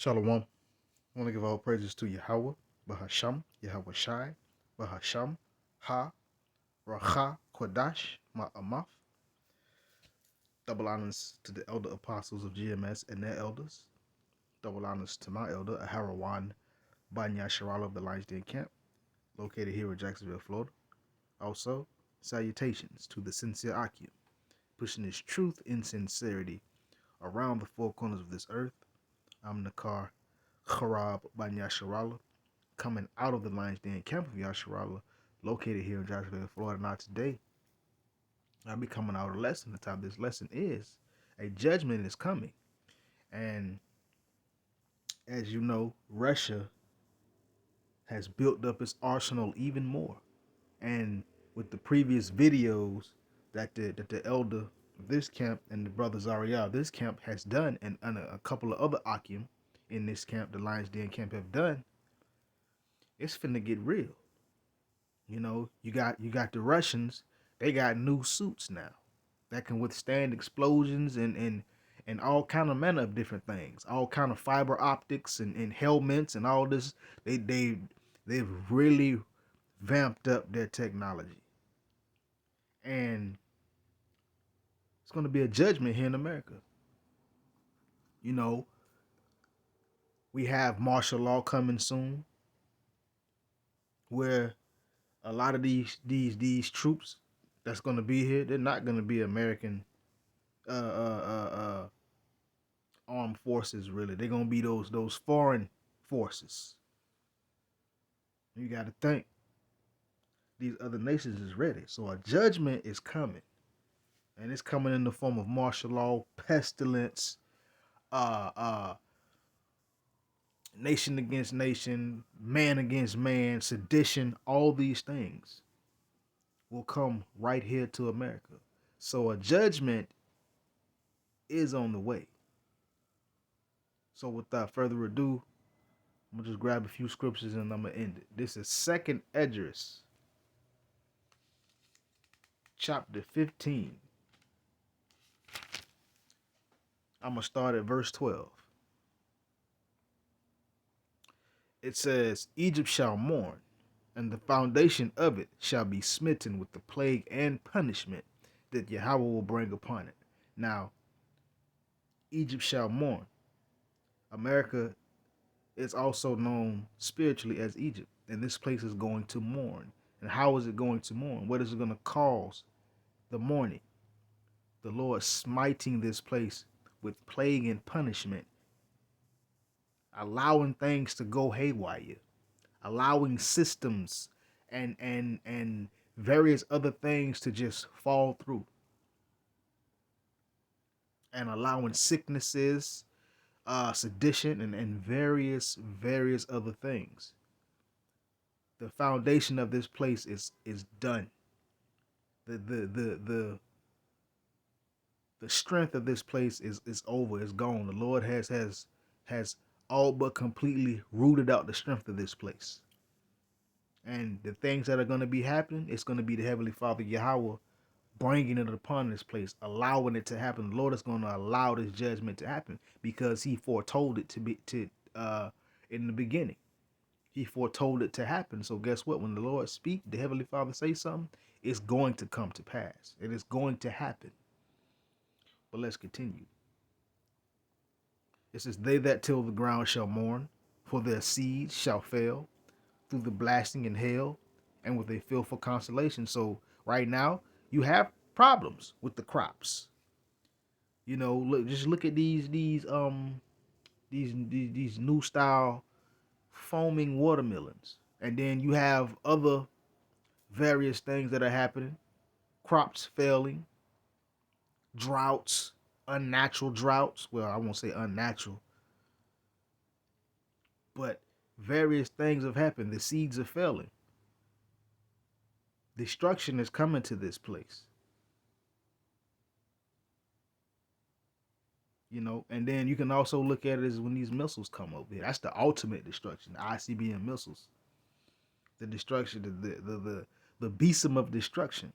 Shalom. I want to give all praises to Yahweh, Bahasham, Yahweh Shai, Bahasham, Ha, Racha, Kodash, Ma'amaf. Double honors to the elder apostles of GMS and their elders. Double honors to my elder, Aharawan Banya Sharala of the Lions Den Camp, located here in Jacksonville, Florida. Also, salutations to the sincere Akim, pushing his truth in sincerity around the four corners of this earth. I'm Nakar Kharab Banya Sharala, coming out of the Lions Den camp of Yasharala, located here in Jacksonville, Florida. Now today, I'll be coming out a lesson. The title of this lesson is a judgment is coming. And as you know, Russia has built up its arsenal even more. And with the previous videos that the elder of this camp and the brother Zariah of this camp has done, and a couple of other Akim in this camp, the Lions Den camp, have done, it's finna get real. You know, you got the Russians. They got new suits now that can withstand explosions and all kind of manner of different things. All kind of fiber optics and helmets and all this. They've really vamped up their technology, and it's going to be a judgment here in America. You know, we have martial law coming soon, where a lot of these troops that's going to be here, they're not going to be American uh, uh, uh, uh, armed forces. Really, they're going to be those foreign forces. You got to think these other nations is ready. So a judgment is coming, and it's coming in the form of martial law, pestilence, uh, uh, nation against nation, man against man, sedition. All these things will come right here to America. So a judgment is on the way. So without further ado, I'm gonna just grab a few scriptures and I'm gonna end it. This is 2nd Esdras, chapter 15. I'm gonna start at verse 12. It says, Egypt shall mourn, and the foundation of it shall be smitten with the plague and punishment that Yahweh will bring upon it. Now, Egypt shall mourn. America is also known spiritually as Egypt, and this place is going to mourn. And how is it going to mourn? What is it going to cause the mourning? The Lord smiting this place with plague and punishment, allowing things to go haywire, allowing systems and various other things to just fall through, and allowing sicknesses, sedition, and various other things. The foundation of this place is done. The strength of this place is over. It's gone. The Lord has all but completely rooted out the strength of this place. And the things that are going to be happening, it's going to be the Heavenly Father Yahweh bringing it upon this place, allowing it to happen. The Lord is going to allow this judgment to happen because He foretold it in the beginning. He foretold it to happen. So guess what? When the Lord speak, the Heavenly Father say something, it's going to come to pass. It is going to happen. But let's continue. It says, they that till the ground shall mourn, for their seeds shall fail through the blasting in hell and with a fearful consolation. So right now, you have problems with the crops. You know, look at these new style foaming watermelons. And then you have other various things that are happening. Crops failing, droughts, unnatural droughts. Well, I won't say unnatural, but various things have happened. The seeds are failing. Destruction is coming to this place. You know, and then you can also look at it as when these missiles come over here. That's the ultimate destruction, the ICBM missiles. The destruction, the besom of destruction.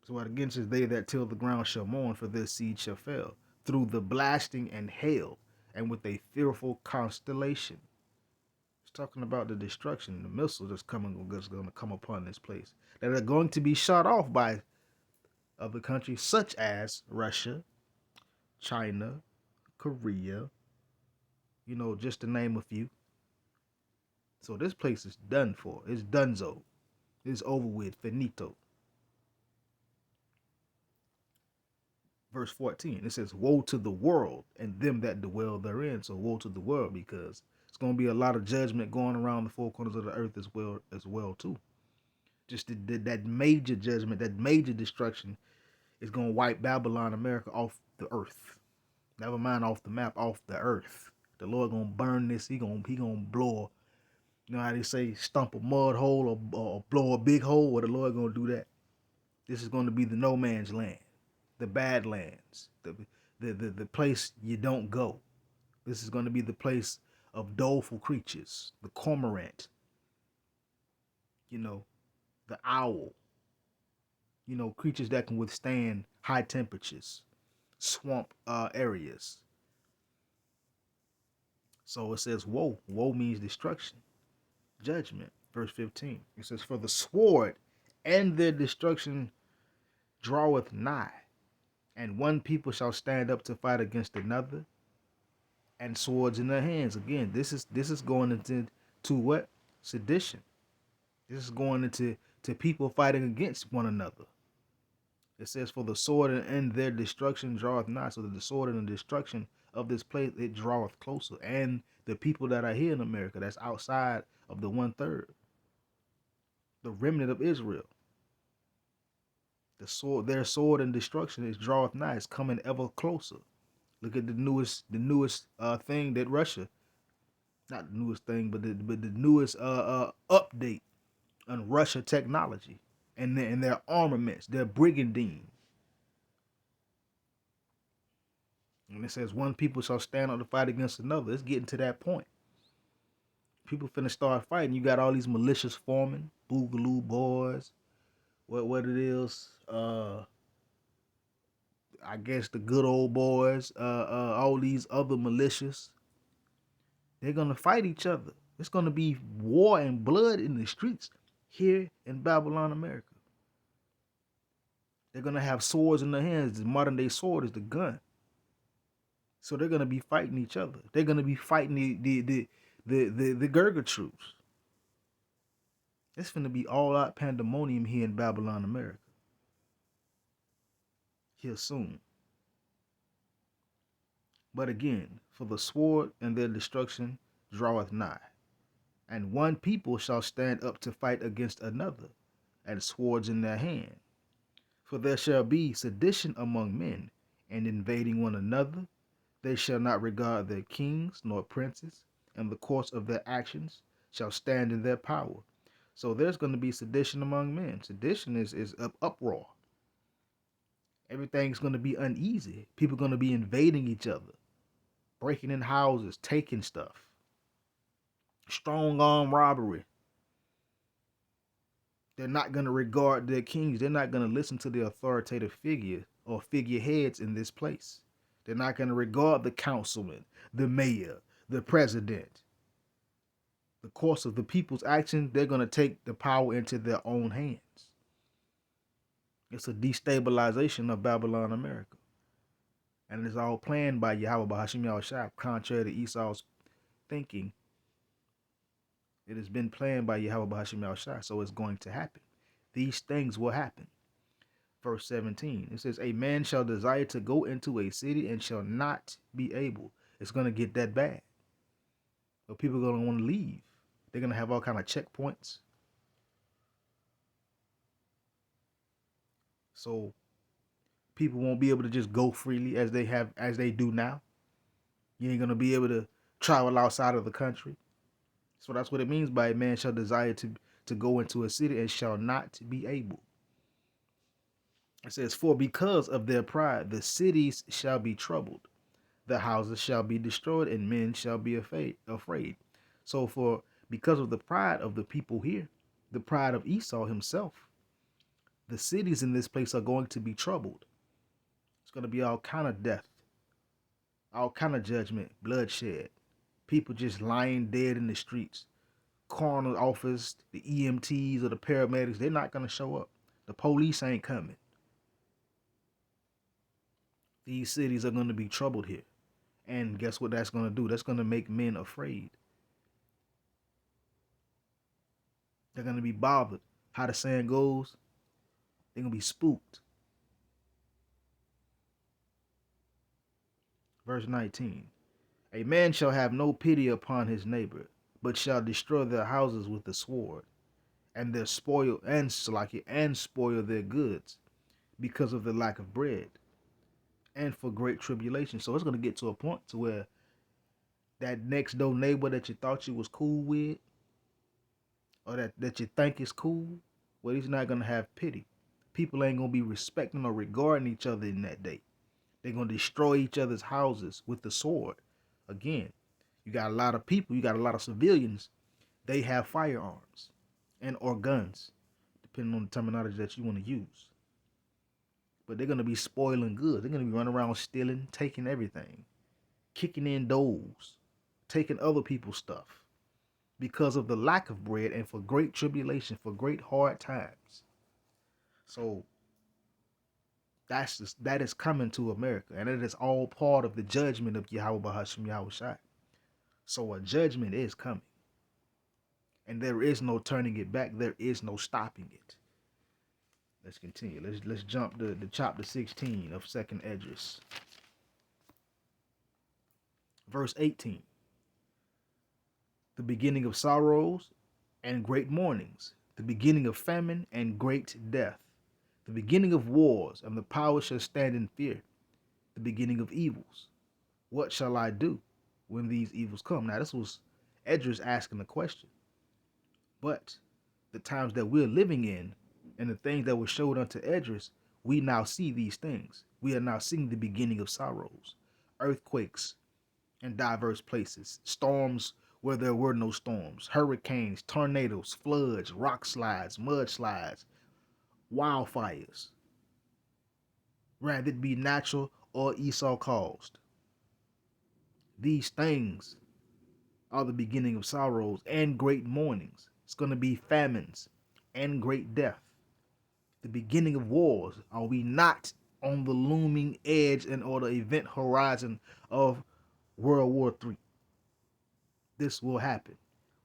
So what again says, they that till the ground shall mourn, for their seed shall fail. through the blasting and hail, and with a fearful constellation. It's talking about the destruction, the missiles that's going to come upon this place that are going to be shot off by other countries such as Russia, China, Korea, just to name a few. So this place is done for. It's donezo. It's over with. Finito. Verse 14, it says, woe to the world and them that dwell therein. So woe to the world, because it's going to be a lot of judgment going around the four corners of the earth as well too. Just that major judgment, that major destruction is going to wipe Babylon, America off the earth. Never mind off the map, off the earth. The Lord going to burn this. He going to blow, how they say, stump a mud hole or blow a big hole. Well, the Lord going to do that. This is going to be the no man's land, the badlands, the place you don't go. This is going to be the place of doleful creatures, the cormorant, the owl, creatures that can withstand high temperatures, swamp areas. So it says, woe. Woe means destruction, judgment. Verse 15, it says, for the sword and their destruction draweth nigh, and one people shall stand up to fight against another, and swords in their hands. Again, this is going into what? Sedition. This is going into people fighting against one another. It says, for the sword and their destruction draweth nigh. So that the sword and the destruction of this place, it draweth closer. And the people that are here in America, that's outside of the 1/3, the remnant of Israel, their sword and destruction is draweth nigh. It's coming ever closer. Look at the newest thing that Russia, not the newest thing, but the newest update on Russia technology and their armaments, their brigandine. And it says, one people shall stand up to fight against another. It's getting to that point. People finna start fighting. You got all these militias forming, Boogaloo boys, what it is, I guess the good old boys, all these other militias. They're gonna fight each other. It's gonna be war and blood in the streets here in Babylon, America. They're gonna have swords in their hands. The modern day sword is the gun. So they're gonna be fighting each other. They're gonna be fighting the Gurga troops. It's gonna be all out pandemonium here in Babylon, America. Here soon. But again, for the sword and their destruction draweth nigh, and one people shall stand up to fight against another, and swords in their hand. For there shall be sedition among men, and invading one another. They shall not regard their kings nor princes, and the course of their actions shall stand in their power. So there's going to be sedition among men. Sedition is uproar. Everything's going to be uneasy. People are going to be invading each other, breaking in houses, taking stuff. Strong arm robbery. They're not going to regard their kings. They're not going to listen to the authoritative figure or figureheads in this place. They're not going to regard the councilman, the mayor, the president. The course of the people's action, they're going to take the power into their own hands. It's a destabilization of Babylon, America. And it's all planned by Yahweh Bahashim Yahushua, contrary to Esau's thinking. It has been planned by Yahweh Bahashim Yahushua, so it's going to happen. These things will happen. Verse 17, it says, a man shall desire to go into a city and shall not be able. It's going to get that bad. But people are going to want to leave. They're going to have all kind of checkpoints. So people won't be able to just go freely as they do now. You ain't going to be able to travel outside of the country. So that's what it means by a man shall desire to go into a city and shall not be able. It says, for because of their pride, the cities shall be troubled. The houses shall be destroyed and men shall be afraid. So because of the pride of the people here, the pride of Esau himself, the cities in this place are going to be troubled. It's going to be all kind of death. All kind of judgment, bloodshed, people just lying dead in the streets. Coroner's office, the EMTs or the paramedics, they're not gonna show up. The police ain't coming. These cities are gonna be troubled here. And guess what that's gonna do? That's gonna make men afraid. They're gonna be bothered. How the saying goes, they're gonna be spooked. Verse 19. A man shall have no pity upon his neighbor, but shall destroy their houses with the sword, and their spoil and spoil their goods, because of the lack of bread, and for great tribulation. So it's gonna get to a point to where that next door neighbor that you thought you was cool with, or that you think is cool, well, he's not gonna have pity. People ain't gonna be respecting or regarding each other in that day. They're gonna destroy each other's houses with the sword. Again, you got a lot of people, you got a lot of civilians. They have firearms and or guns, depending on the terminology that you want to use. But they're gonna be spoiling goods. They're gonna be running around stealing, taking everything, kicking in doors, taking other people's stuff because of the lack of bread and for great tribulation, for great hard times. So that is coming to America, and it is all part of the judgment of Yahweh Bahashim Yahweh Shai. So a judgment is coming, and there is no turning it back. There is no stopping it. Let's continue. Let's jump to chapter 16 of Second Esdras, verse 18. The beginning of sorrows and great mournings, the beginning of famine and great death, the beginning of wars, and the power shall stand in fear, the beginning of evils. What shall I do when these evils come? Now, this was Esdras asking the question. But the times that we're living in and the things that were showed unto Esdras, we now see these things. We are now seeing the beginning of sorrows, earthquakes in diverse places, storms where there were no storms, hurricanes, tornadoes, floods, rock slides, mudslides, wildfires, rather it be natural or Esau caused. These things are the beginning of sorrows and great mournings. It's going to be famines and great death. The beginning of wars. Are we not on the looming edge and or the event horizon of World War III? This will happen.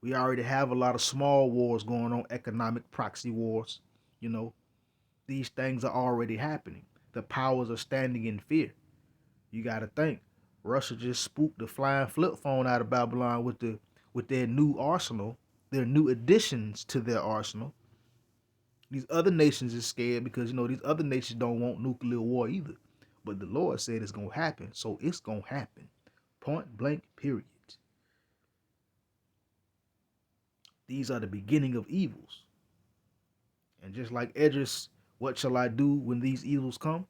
We already have a lot of small wars going on, economic proxy wars. You know, these things are already happening. The powers are standing in fear. You got to think, Russia just spooked the flying flip phone out of Babylon with their new arsenal, their new additions to their arsenal. These other nations is scared because these other nations don't want nuclear war either. But the Lord said it's gonna happen, so it's gonna happen. Point blank, period. These are the beginning of evils. And just like Esdras, what shall I do when these evils come?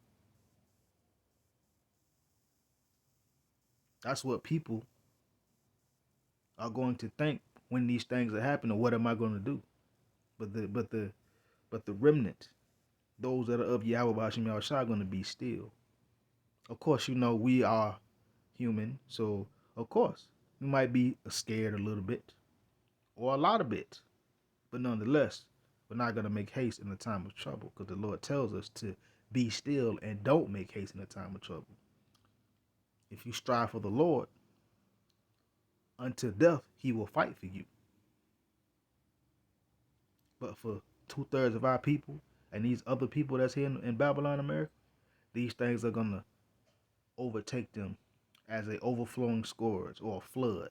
That's what people are going to think when these things are happening. What am I going to do? But the remnant, those that are of Yahweh Bashim Yahushua, are going to be still. Of course, we are human, so of course we might be scared a little bit or a lot of bit, but nonetheless, we're not going to make haste in the time of trouble because the Lord tells us to be still and don't make haste in the time of trouble. If you strive for the Lord, until death, he will fight for you. But for 2/3 of our people and these other people that's here in Babylon, America, these things are going to overtake them as a overflowing scourge or a flood.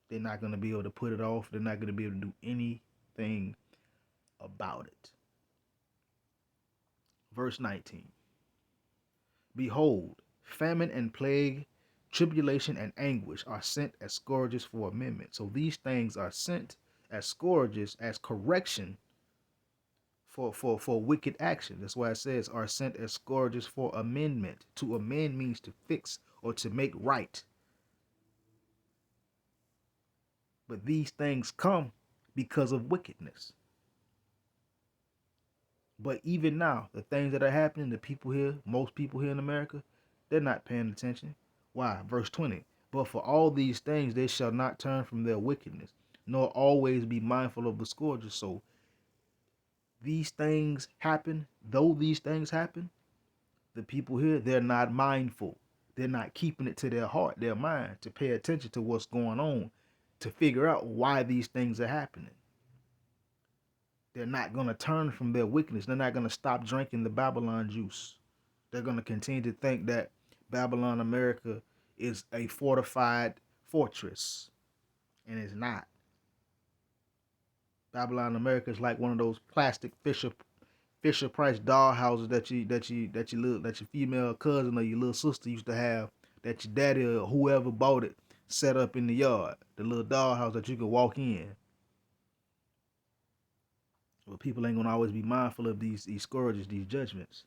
They're not going to be able to put it off. They're not going to be able to do anything about it. Verse 19. Behold, famine and plague, tribulation and anguish are sent as scourges for amendment. So these things are sent as scourges, as correction for wicked action. That's why it says are sent as scourges for amendment. To amend means to fix or to make right. But these things come because of wickedness. But even now, the things that are happening, the people here, most people here in America, they're not paying attention. Why? Verse 20. But for all these things they shall not turn from their wickedness, nor always be mindful of the scourges. So these things happen, though these things happen, the people here, they're not mindful. They're not keeping it to their heart, their mind, to pay attention to what's going on, to figure out why these things are happening. They're not going to turn from their wickedness. They're not going to stop drinking the Babylon juice. They're going to continue to think that Babylon America is a fortified fortress, and it's not. Babylon America is like one of those plastic Fisher Price doll houses that your female cousin or your little sister used to have, that your daddy or whoever bought it set up in the yard. The little doll house that you could walk in. But people ain't gonna always be mindful of these scourges, these judgments.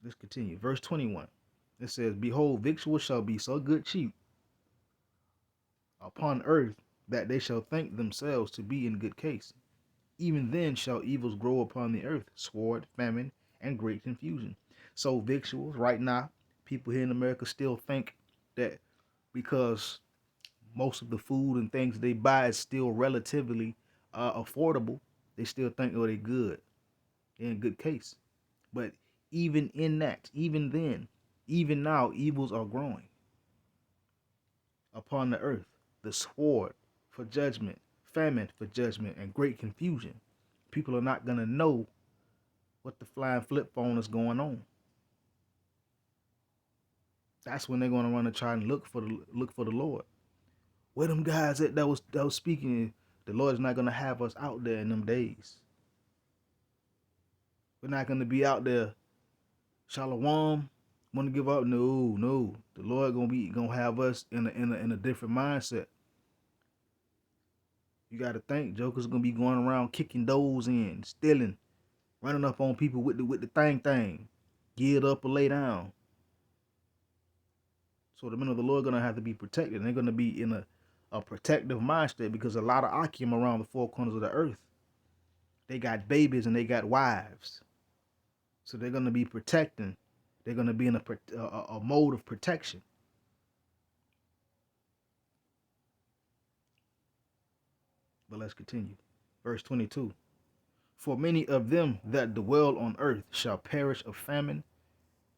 Let's continue. Verse 21. It says, behold, victuals shall be so good cheap upon earth that they shall think themselves to be in good case. Even then shall evils grow upon the earth, sword, famine, and great confusion. So victuals, right now, people here in America still think that because most of the food and things they buy is still relatively affordable, they still think, oh, they good. They're in good case. But even in that, even then, even now, evils are growing upon the earth. The sword for judgment, famine for judgment, and great confusion. People are not going to know what the flying flip phone is going on. That's when they're going to run and try and look for the Lord. Where them guys at that was speaking? The Lord is not going to have us out there in them days. We're not going to be out there. Shalom, want to give up? No. The Lord gonna have us in a different mindset. You got to think, Joker's gonna be going around kicking doors in, stealing, running up on people with the thing, get up or lay down. So the men of the Lord are gonna have to be protected. And they're gonna be in a protective mindset, because a lot of Akim around the four corners of the earth, they got babies and they got wives. So they're gonna be protecting. They're gonna be in a mode of protection. But let's continue. Verse 22. For many of them that dwell on earth shall perish of famine,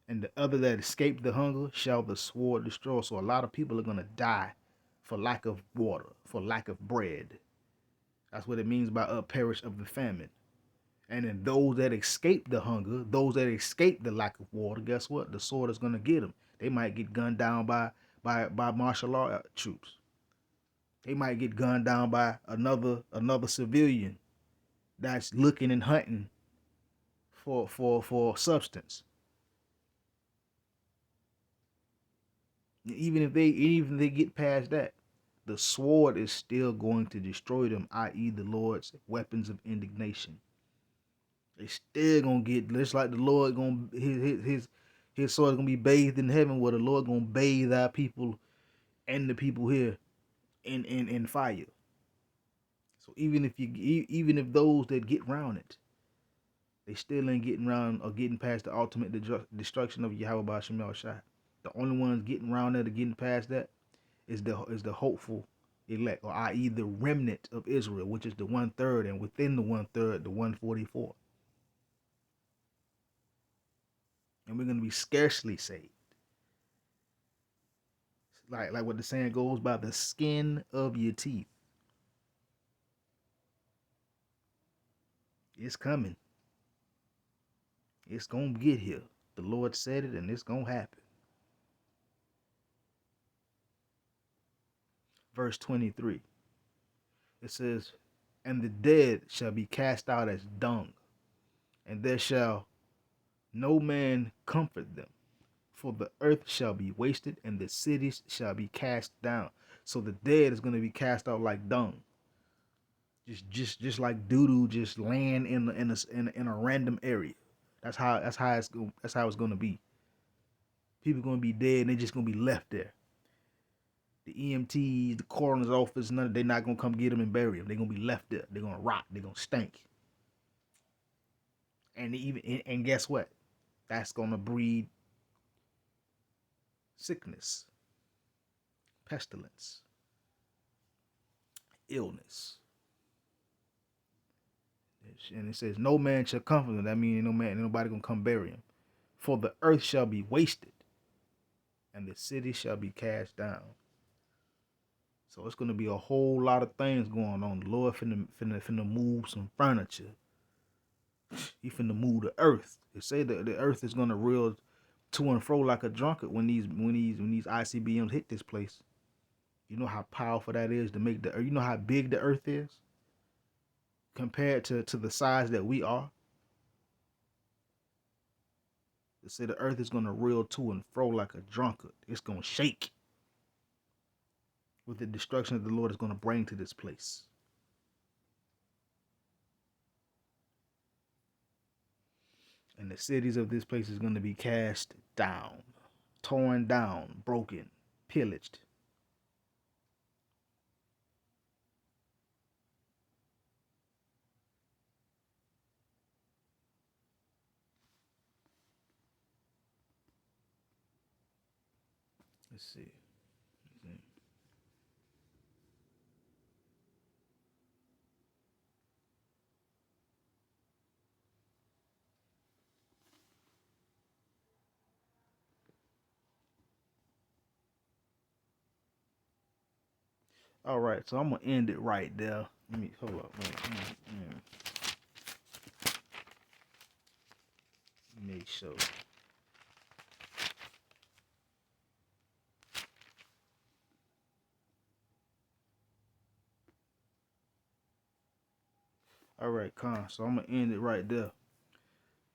and the other that escape the hunger shall the sword destroy. So a lot of people are going to die for lack of water, for lack of bread. That's what it means by perish of the famine. And then those that escape the hunger, those that escape the lack of water, guess what? The sword is going to get them. They might get gunned down by martial law troops. They might get gunned down by another civilian that's looking and hunting for substance. Even if they get past that, the sword is still going to destroy them, i.e. the Lord's weapons of indignation. They still gonna get, just like the Lord gonna his sword is gonna be bathed in heaven, where the Lord gonna bathe our people and the people here in fire. So even if those that get round it, they still ain't getting around or getting past the ultimate destruction of Yahweh Ba'Shem El Shai. The only ones getting around that or getting past that is the hopeful elect, or i.e. the remnant of Israel, which is the 1/3, and within the 1/3, the 144. And we're gonna be scarcely saved. Like what the saying goes, by the skin of your teeth. It's coming. It's gonna get here. The Lord said it, and it's gonna happen. Verse 23. It says, and the dead shall be cast out as dung, and there shall no man comfort them. For the earth shall be wasted, and the cities shall be cast down. So the dead is going to be cast out like dung, just like doo doo, just laying in a random area. That's how it's going to be. People going to be dead, and they're just going to be left there. The EMTs, the coroner's office, they're not going to come get them and bury them. They're going to be left there. They're going to rot. They're going to stink. And guess what? That's going to breed sickness, pestilence, illness. And it says, no man shall comfort them. That means no man, nobody gonna come bury him. For the earth shall be wasted, and the city shall be cast down. So it's gonna be a whole lot of things going on. The Lord finna move some furniture. He finna move the earth. They say that the earth is gonna reel to and fro like a drunkard when these ICBMs hit this place. You know how powerful that is to make the earth. You know how big the earth is compared to the size that we are. They say the earth is gonna reel to and fro like a drunkard. It's gonna shake with the destruction that the Lord is gonna bring to this place. And the cities of this place is gonna be cast down, torn down, broken, pillaged. Let's see. All right, so I'm gonna end it right there. Let me hold up. Make sure. All right, so I'm gonna end it right there.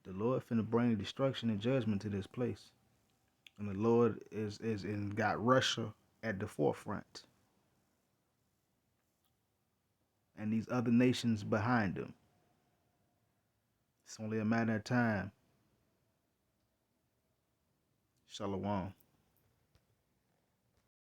The Lord finna bring destruction and judgment to this place, and the Lord is and got Russia at the forefront, and these other nations behind him. It's only a matter of time. Shalom.